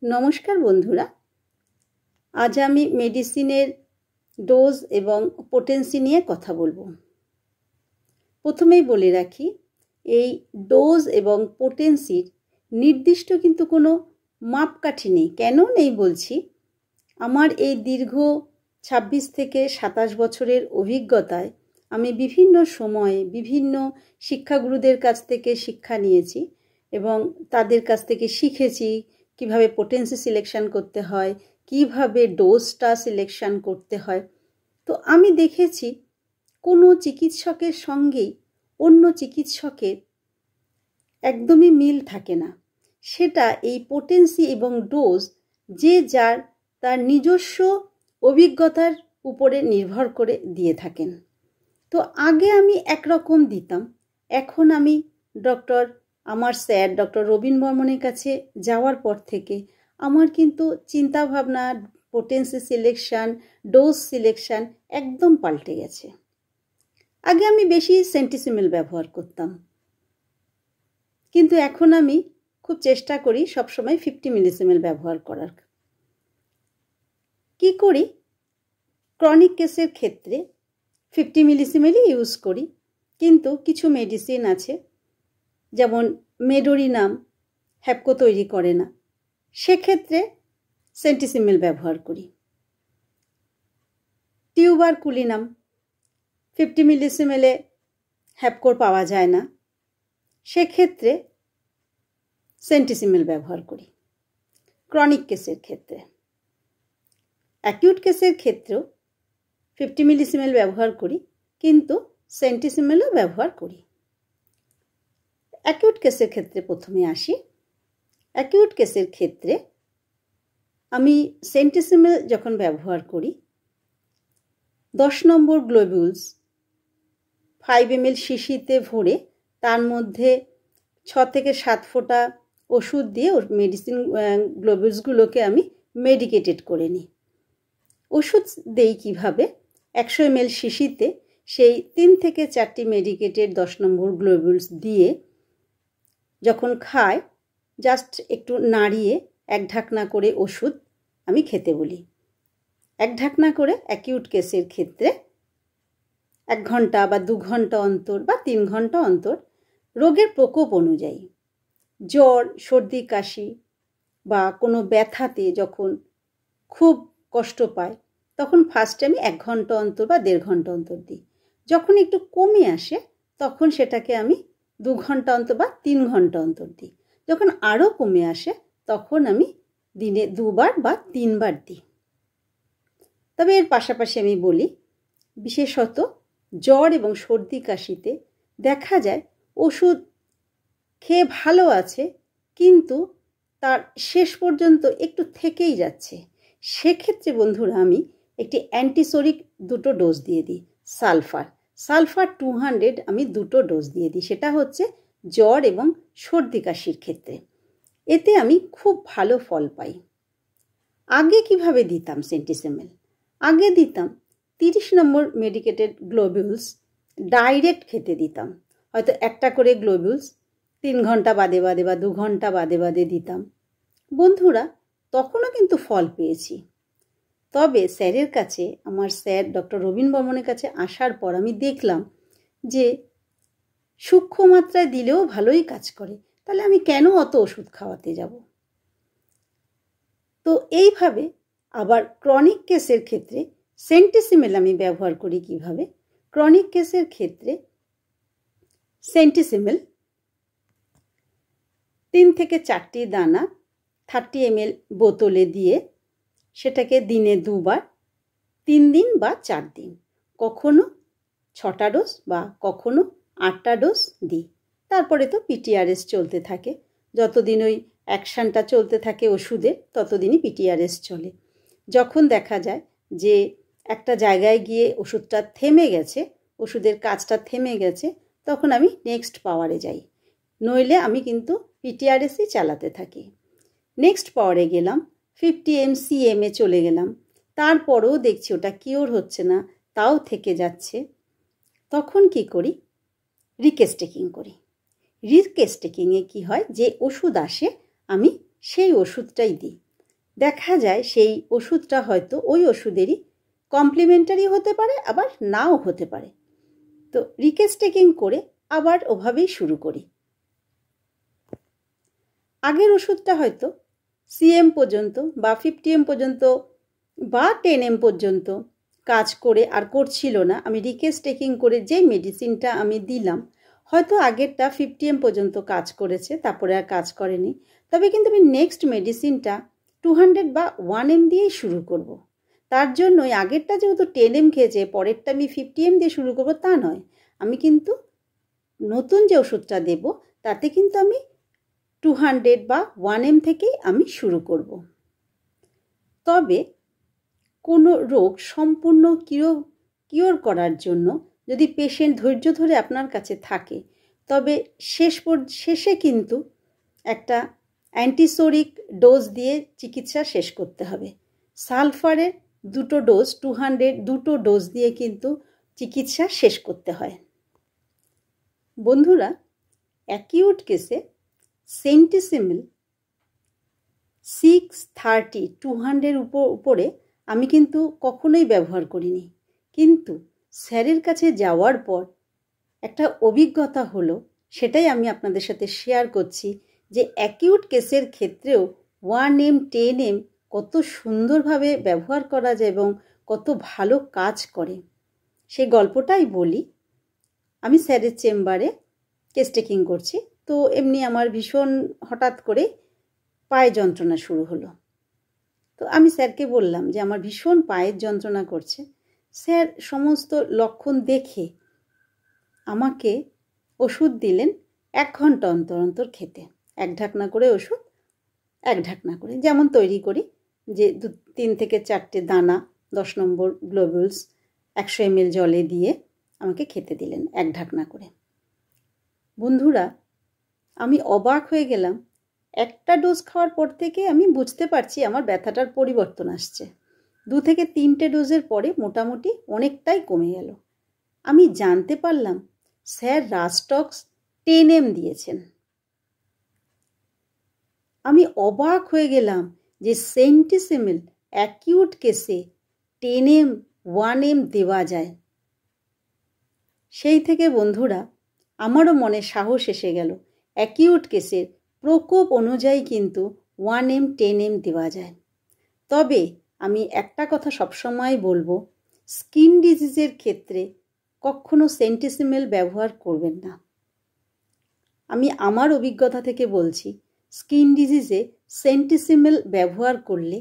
নমস্কার বন্ধুরা, আজ আমি মেডিসিনের ডোজ এবং পোটেন্সি নিয়ে কথা বলবো। প্রথমেই বলে রাখি, এই ডোজ এবং পোটেন্সির নির্দিষ্ট কিন্তু কোনো মাপকাঠি নেই। কেন নেই বলছি, আমার এই দীর্ঘ 26 থেকে 27 বছরের অভিজ্ঞতায় আমি বিভিন্ন সময়ে বিভিন্ন শিক্ষাগুরুদের কাছ থেকে শিক্ষা নিয়েছি এবং তাদের কাছ থেকে শিখেছি কিভাবে পোটেন্সি সিলেকশন করতে হয়, কিভাবে ডোজটা সিলেকশন করতে হয়। তো আমি দেখেছি কোনো চিকিৎসকের সঙ্গেই অন্য চিকিৎসকের একদমই মিল থাকে না। সেটা এই পোটেন্সি এবং ডোজ যে যার তার নিজস্ব অভিজ্ঞতার উপরে নির্ভর করে দিয়ে থাকেন। তো আগে আমি একরকম দিতাম, এখন আমি আমার স্যার ডক্টর রবীন বর্মনের কাছে যাওয়ার পর থেকে আমার কিন্তু চিন্তাভাবনা, পোটেন্সি সিলেকশন, ডোজ সিলেকশন একদম পাল্টে গেছে। আগে আমি বেশি সেন্টিসিমেল ব্যবহার করতাম, কিন্তু এখন আমি খুব চেষ্টা করি সবসময় 50 মিলিসিমেল ব্যবহার করার। কি করি, ক্রনিক কেসের ক্ষেত্রে 50 মিলিসিমেলই ইউজ করি, কিন্তু কিছু মেডিসিন আছে যেমন মেডোরিনাম হ্যাপকো তৈরি করে না, সেক্ষেত্রে সেন্টিসিমেল ব্যবহার করি। টিউবারকুলিনাম 50 মিলিসিমেলে হ্যাপকোর পাওয়া যায় না, সেক্ষেত্রে সেন্টিসিমেল ব্যবহার করি ক্রনিক কেসের ক্ষেত্রে। অ্যাকিউট কেসের ক্ষেত্রেও 50 মিলিসিমেল ব্যবহার করি, কিন্তু সেন্টিসিমেলও ব্যবহার করি। অ্যাকিউট কেসের ক্ষেত্রে প্রথমে আসি। অ্যাকিউট কেসের ক্ষেত্রে আমি সেন্টিসিমেল যখন ব্যবহার করি, 10 নম্বর গ্লোবিউলস 5 ml শিশিতে ভরে তার মধ্যে 6 থেকে 7 ফোঁটা ওষুধ দিয়ে ওর মেডিসিন গ্লোবিউলসগুলোকে আমি মেডিকেটেড করে নিই। ওষুধ দেই কিভাবে, 100 ml শিশিতে সেই 3 থেকে 4টি মেডিকেটেড 10 নম্বর গ্লোবিউলস দিয়ে যখন খায়, জাস্ট একটু নাড়িয়ে 1 ঢাকনা করে ওষুধ আমি খেতে বলি। 1 ঢাকনা করে অ্যাকিউট কেসের ক্ষেত্রে 1 ঘন্টা বা 2 ঘন্টা অন্তর বা 3 ঘন্টা অন্তর রোগের প্রকোপ অনুযায়ী, জ্বর, সর্দি, কাশি বা কোনো ব্যথাতে যখন খুব কষ্ট পায় তখন ফার্স্টে আমি 1 ঘন্টা অন্তর বা 1.5 ঘন্টা অন্তর দিই। যখন একটু কমে আসে তখন সেটাকে আমি 2 ঘন্টা অন্তর বা 3 ঘন্টা অন্তর দিই। যখন আরও কমে আসে তখন আমি দিনে 2 বার বা 3 বার দিই। তবে এর পাশাপাশি আমি বলি, বিশেষত জ্বর এবং সর্দি কাশিতে দেখা যায় ওষুধ খেয়ে ভালো আছে, কিন্তু তার শেষ পর্যন্ত একটু থেকেই যাচ্ছে। সেক্ষেত্রে বন্ধুরা আমি একটি অ্যান্টিসোরিক 2টো ডোজ দিয়ে দিই। সালফার 200 আমি 2টো ডোজ দিয়ে দিই। সেটা হচ্ছে জ্বর এবং সর্দি কাশির ক্ষেত্রে। এতে আমি খুব ভালো ফল পাই। আগে কিভাবে দিতাম সেন্টিসিমেল, আগে দিতাম 30 নম্বর মেডিকেটেড গ্লোবিউলস ডাইরেক্ট খেতে দিতাম। হয়তো একটা করে গ্লোবিউলস 3 ঘন্টা বাদে বাদে বা 2 ঘন্টা বাদে বাদে দিতাম। বন্ধুরা, তখনও কিন্তু ফল পেয়েছি। তবে স্যারের কাছে, আমার স্যার ডক্টর রবীন বর্মনের কাছে আসার পর আমি দেখলাম যে সূক্ষ্ম মাত্রায় দিলেও ভালোই কাজ করে, তাহলে আমি কেন অত ওষুধ খাওয়াতে যাব। তো এইভাবে আবার ক্রনিক কেসের ক্ষেত্রে সেন্টিসিমেল আমি ব্যবহার করি কিভাবে। ক্রনিক কেসের ক্ষেত্রে সেন্টিসিমেল 3 থেকে 4টি দানা 30 ml বোতলে দিয়ে সেটাকে দিনে 2 বার 3 দিন বা 4 দিন, কখনো 6টা ডোজ বা কখনো 8টা ডোজ দিই। তারপরে তো পিটিআরএস চলতে থাকে, যতদিন ওই অ্যাকশনটা চলতে থাকে ওষুধের ততদিনই পিটিআরএস চলে। যখন দেখা যায় যে একটা জায়গায় গিয়ে ওষুধটা থেমে গেছে, ওষুধের কাজটা থেমে গেছে, তখন আমি নেক্সট পাওয়ারে যাই, নইলে আমি কিন্তু পিটিআরএসই চালাতে থাকি। নেক্সট পাওয়ারে গেলাম, 50 mcm চলে গেলাম, তারপরেও দেখছি ওটা কিওর হচ্ছে না, তাও থেকে যাচ্ছে। তখন কি করি, রিকেস্টেকিং করি। রিকেস্টেকিংয়ে কি হয়, যে ওষুধ আসে আমি সেই ওষুধটাই দিই। দেখা যায় সেই ওষুধটা হয়তো ওই ওষুধেরই কমপ্লিমেন্টারি হতে পারে, আবার নাও হতে পারে। তো রিকেস টেকিং করে আবার ওভাবেই শুরু করি। আগের ওষুধটা হয়তো সিএম পর্যন্ত বা 50 পর্যন্ত বা 10 পর্যন্ত কাজ করে আর করছিল না। আমি রিকেস টেকিং করে যেই মেডিসিনটা আমি দিলাম, হয়তো আগেরটা 50 পর্যন্ত কাজ করেছে, তারপরে আর কাজ করেনি। তবে কিন্তু আমি নেক্সট মেডিসিনটা 200 বা 1 দিয়েই শুরু করব। তার জন্যই আগেরটা যেহেতু 10 খেয়েছে, পরেরটা আমি 50 দিয়ে শুরু করব তা নয়। আমি কিন্তু নতুন যে ওষুধটা দেব তাতে কিন্তু আমি 200 বা 1 থেকেই আমি শুরু করব। তবে কোনো রোগ সম্পূর্ণ কিওর করার জন্য যদি পেশেন্ট ধৈর্য ধরে আপনার কাছে থাকে, তবে শেষে কিন্তু একটা অ্যান্টিসোরিক ডোজ দিয়ে চিকিৎসা শেষ করতে হবে। সালফারের 2 ডোজ, 200 2 ডোজ দিয়ে কিন্তু চিকিৎসা শেষ করতে হয়। বন্ধুরা, অ্যাকিউট কেসে সেন্টিসিমিল 630 200 উপরে আমি কিন্তু কখনোই ব্যবহার করিনি। কিন্তু স্যারের কাছে যাওয়ার পর একটা অভিজ্ঞতা হলো, সেটাই আমি আপনাদের সাথে শেয়ার করছি যে অ্যাকিউট কেসের ক্ষেত্রেও 1M 10M কত সুন্দরভাবে ব্যবহার করা যায় এবং কত ভালো কাজ করে। সেই গল্পটাই বলি। আমি স্যারের চেম্বারে কেস টেকিং করছি, তো এমনি আমার ভীষণ হঠাৎ করে পায়ে যন্ত্রণা শুরু হলো। তো আমি স্যারকে বললাম যে আমার ভীষণ পায়ের যন্ত্রণা করছে। স্যার সমস্ত লক্ষণ দেখে আমাকে ওষুধ দিলেন 1 ঘন্টা অন্তর অন্তর খেতে। 1 ঢাকনা করে ওষুধ, 1 ঢাকনা করে, যেমন তৈরি করি যে 3 থেকে 4টে দানা 10 নম্বর গ্লোবুলস 100 ml জলে দিয়ে আমাকে খেতে দিলেন 1 ঢাকনা করে। বন্ধুরা, আমি অবাক হয়ে গেলাম। একটা ডোজ খাওয়ার পর থেকে আমি বুঝতে পারছি আমার ব্যথাটার পরিবর্তন আসছে। 2 থেকে 3টে ডোজের পরে মোটামুটি অনেকটাই কমে গেল। আমি জানতে পারলাম স্যার রাস্টক্স 10M দিয়েছেন। আমি অবাক হয়ে গেলাম যে সেন্টিসিমিল অ্যাকিউট কেসে 10M 1M দেওয়া যায়। সেই থেকে বন্ধুরা আমারও মনে সাহস এসে গেল, অ্যাকিউট কেসের প্রকোপ অনুযায়ী কিন্তু 1M 10M দেওয়া যায়। তবে আমি একটা কথা সবসময় বলবো, স্কিন ডিজিজের ক্ষেত্রে কখনো সেন্টিসিমিল ব্যবহার করবেন না। আমি আমার অভিজ্ঞতা থেকে বলছি, স্কিন ডিজিজে সেন্টিসিমিল ব্যবহার করলে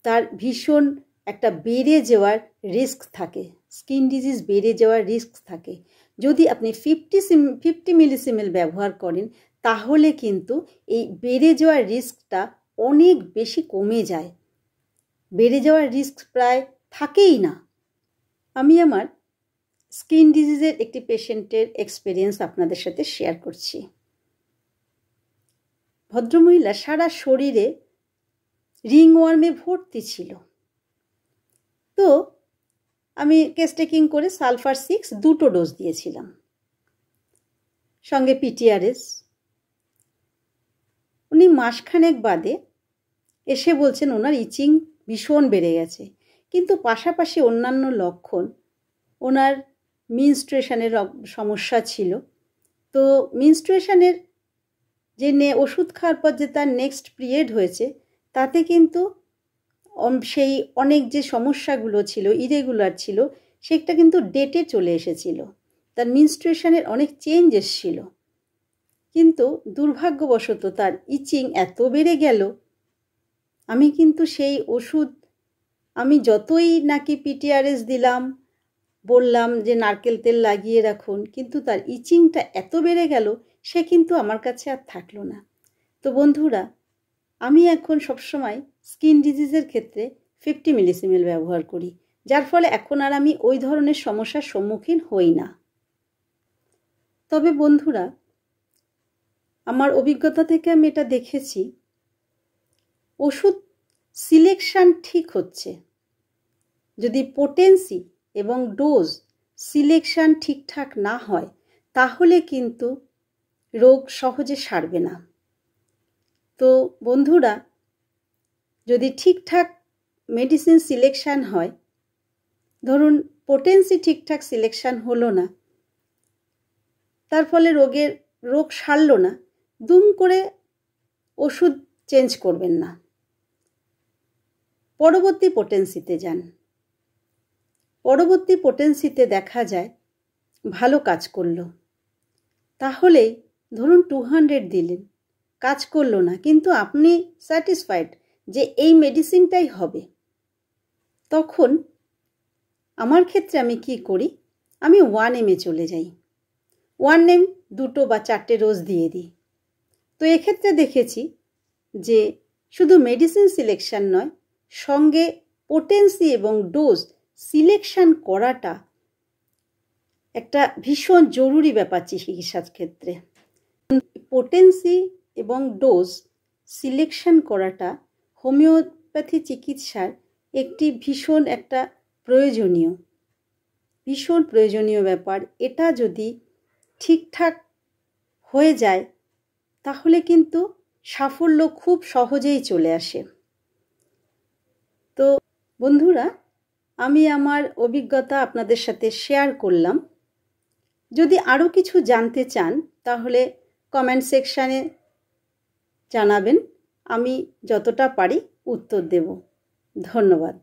তার ভীষণ একটা বেড়ে যাওয়ার রিস্ক থাকে। স্কিন ডিজিজ বেড়ে যাওয়ার রিস্ক থাকে। যদি আপনি 50 মিলিসিমেল ব্যবহার করেন, তাহলে কিন্তু এই বেড়ে যাওয়ার রিস্কটা অনেক বেশি কমে যায়। বেড়ে যাওয়ার রিস্ক প্রায় থাকেই না। আমি আমার স্কিন ডিজিজের একটি পেশেন্টের এক্সপিরিয়েন্স আপনাদের সাথে শেয়ার করছি। ভদ্রমহিলা সারা শরীরে রিংওয়ার্মে ভর্তি ছিল। তো আমি কেস টেকিং করে সালফার 6 2 ডোজ দিয়েছিলাম, সঙ্গে পিটিআরএস। উনি মাসখানেক বাদে এসে বলছেন ওনার ইচিং ভীষণ বেড়ে গেছে, কিন্তু পাশাপাশি অন্যান্য লক্ষণ, ওনার মিনস্ট্রুয়েশনের সমস্যা ছিল। তো মিনস্ট্রুয়েশনের যে ওষুধ খাওয়ার পর যে তার নেক্সট পিরিয়ড হয়েছে, তাতে কিন্তু সেই অনেক যে সমস্যাগুলো ছিল, ইরেগুলার ছিল, সেটা কিন্তু ডেটে চলে এসেছিল। তার মিনস্ট্রুয়েশনের অনেক চেঞ্জ এসেছিল। কিন্তু দুর্ভাগ্যবশত তার ইচিং এত বেড়ে গেল, আমি কিন্তু সেই ওষুধ, আমি যতই নাকি পিটিআরএস দিলাম, বললাম যে নারকেল তেল লাগিয়ে রাখুন, কিন্তু তার ইচিংটা এত বেড়ে গেল, সে কিন্তু আমার কাছে আর থাকলো না। তো বন্ধুরা, আমি এখন সবসময় স্কিন ডিজিজের ক্ষেত্রে 50 মিলিসিমেল ব্যবহার করি, যার ফলে এখন আর আমি ওই ধরনের সমস্যার সম্মুখীন হই না। তবে বন্ধুরা, আমার অভিজ্ঞতা থেকে আমি এটা দেখেছি, ওষুধ সিলেকশন ঠিক হচ্ছে। যদি পোটেন্সি এবং ডোজ সিলেকশন ঠিকঠাক না হয়, তাহলে কিন্তু রোগ সহজে সারবে না। তো বন্ধুরা, যদি ঠিকঠাক মেডিসিন সিলেকশান হয়, ধরুন পোটেন্সি ঠিকঠাক সিলেকশান হলো না, তার ফলে রোগ সারল না, দুম করে ওষুধ চেঞ্জ করবেন না, পরবর্তী পোটেন্সিতে যান। পরবর্তী পোটেন্সিতে দেখা যায় ভালো কাজ করলো, তাহলেই ধরুন 200 দিলেন, কাজ করলো না, কিন্তু আপনি স্যাটিসফাইড যে এই মেডিসিনটাই হবে, তখন আমার ক্ষেত্রে আমি কি করি, আমি 1 mg চলে যাই। 1 mg 2 বা 4 রোজ দিয়ে দিই। তো এক্ষেত্রে দেখেছি যে শুধু মেডিসিন সিলেকশন নয়, সঙ্গে পোটেন্সি এবং ডোজ সিলেকশন করাটা একটা ভীষণ জরুরি ব্যাপার চিকিৎসার ক্ষেত্রে। পোটেন্সি এবং ডোজ সিলেকশন করাটা হোমিওপ্যাথি চিকিৎসার একটি ভীষণ প্রয়োজনীয় ব্যাপার। এটা যদি ঠিকঠাক হয়ে যায় তাহলে কিন্তু সাফল্য খুব সহজেই চলে আসে। তো বন্ধুরা, আমি আমার অভিজ্ঞতা আপনাদের সাথে শেয়ার করলাম। যদি আরও কিছু জানতে চান তাহলে কমেন্ট সেকশানে জানাবেন, আমি যতটা পারি উত্তর দেব। ধন্যবাদ।